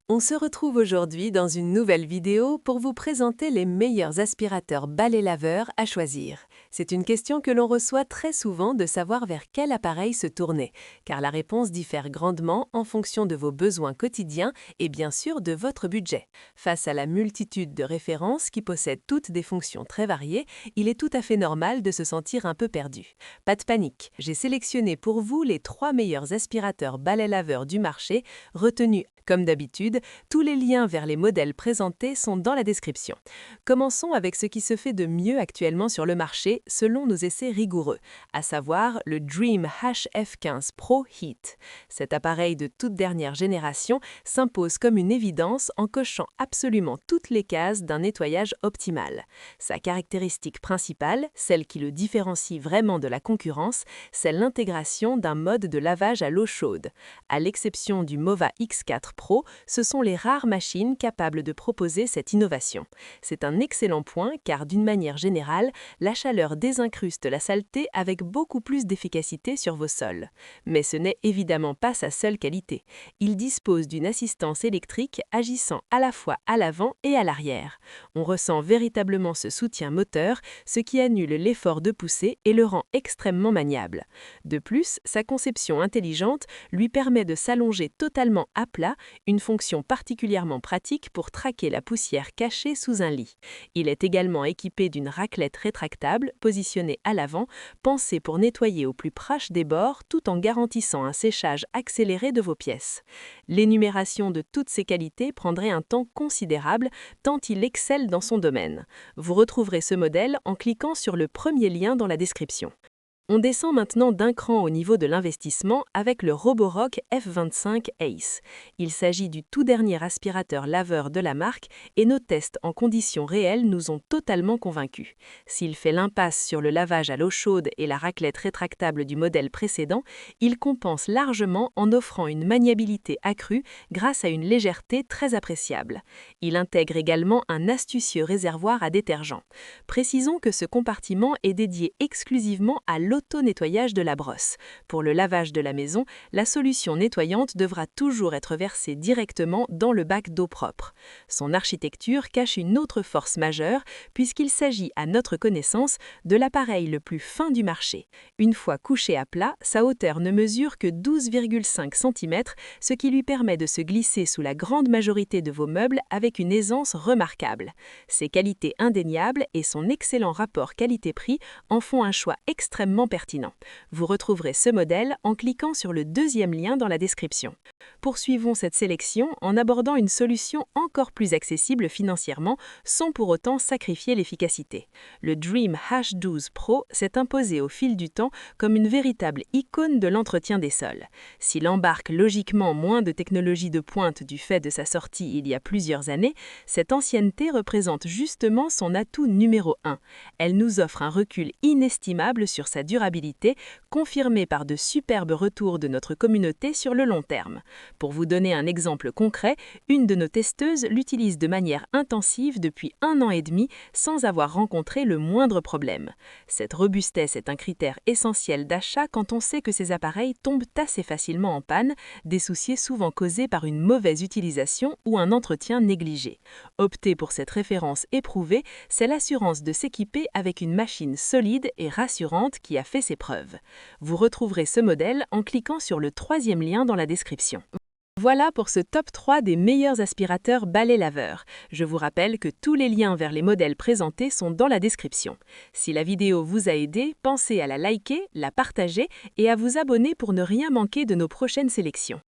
On se retrouve aujourd'hui dans une nouvelle vidéo pour vous présenter les meilleurs aspirateurs balais-laveurs à choisir. C'est une question que l'on reçoit très souvent de savoir vers quel appareil se tourner, car la réponse diffère grandement en fonction de vos besoins quotidiens et bien sûr de votre budget. Face à la multitude de références qui possèdent toutes des fonctions très variées, il est tout à fait normal de se sentir un peu perdu. Pas de panique, j'ai sélectionné pour vous les 3 meilleurs aspirateurs balais-laveurs du marché, retenus comme d'habitude. Tous les liens vers les modèles présentés sont dans la description. Commençons avec ce qui se fait de mieux actuellement sur le marché selon nos essais rigoureux, à savoir le Dream HF15 Pro Heat. Cet appareil de toute dernière génération s'impose comme une évidence en cochant absolument toutes les cases d'un nettoyage optimal. Sa caractéristique principale, celle qui le différencie vraiment de la concurrence, c'est l'intégration d'un mode de lavage à l'eau chaude. À l'exception du Mova X4 Pro, ce sont les rares machines capables de proposer cette innovation. C'est un excellent point car d'une manière générale, la chaleur désincruste la saleté avec beaucoup plus d'efficacité sur vos sols. Mais ce n'est évidemment pas sa seule qualité. Il dispose d'une assistance électrique agissant à la fois à l'avant et à l'arrière. On ressent véritablement ce soutien moteur, ce qui annule l'effort de pousser et le rend extrêmement maniable. De plus, sa conception intelligente lui permet de s'allonger totalement à plat, une fonction particulièrement pratique pour traquer la poussière cachée sous un lit. Il est également équipé d'une raclette rétractable positionnée à l'avant, pensée pour nettoyer au plus proche des bords tout en garantissant un séchage accéléré de vos pièces. L'énumération de toutes ces qualités prendrait un temps considérable tant il excelle dans son domaine. Vous retrouverez ce modèle en cliquant sur le premier lien dans la description. On descend maintenant d'un cran au niveau de l'investissement avec le Roborock F25 Ace. Il s'agit du tout dernier aspirateur laveur de la marque et nos tests en conditions réelles nous ont totalement convaincus. S'il fait l'impasse sur le lavage à l'eau chaude et la raclette rétractable du modèle précédent, il compense largement en offrant une maniabilité accrue grâce à une légèreté très appréciable. Il intègre également un astucieux réservoir à détergent. Précisons que ce compartiment est dédié exclusivement à l'auto-nettoyage de la brosse. Pour le lavage de la maison, la solution nettoyante devra toujours être versée directement dans le bac d'eau propre. Son architecture cache une autre force majeure puisqu'il s'agit, à notre connaissance, de l'appareil le plus fin du marché. Une fois couché à plat, sa hauteur ne mesure que 12,5 cm, ce qui lui permet de se glisser sous la grande majorité de vos meubles avec une aisance remarquable. Ses qualités indéniables et son excellent rapport qualité-prix en font un choix extrêmement pertinent. Vous retrouverez ce modèle en cliquant sur le deuxième lien dans la description. Poursuivons cette sélection en abordant une solution encore plus accessible financièrement sans pour autant sacrifier l'efficacité. Le Dream H12 Pro s'est imposé au fil du temps comme une véritable icône de l'entretien des sols. S'il embarque logiquement moins de technologies de pointe du fait de sa sortie il y a plusieurs années, cette ancienneté représente justement son atout numéro 1. Elle nous offre un recul inestimable sur sa durabilité, confirmé par de superbes retours de notre communauté sur le long terme. Pour vous donner un exemple concret, une de nos testeuses l'utilise de manière intensive depuis 1 an et demi sans avoir rencontré le moindre problème. Cette robustesse est un critère essentiel d'achat quand on sait que ces appareils tombent assez facilement en panne, des soucis souvent causés par une mauvaise utilisation ou un entretien négligé. Opter pour cette référence éprouvée, c'est l'assurance de s'équiper avec une machine solide et rassurante qui a fait ses preuves. Vous retrouverez ce modèle en cliquant sur le troisième lien dans la description. Voilà pour ce top 3 des meilleurs aspirateurs balais-laveurs. Je vous rappelle que tous les liens vers les modèles présentés sont dans la description. Si la vidéo vous a aidé, pensez à la liker, la partager et à vous abonner pour ne rien manquer de nos prochaines sélections.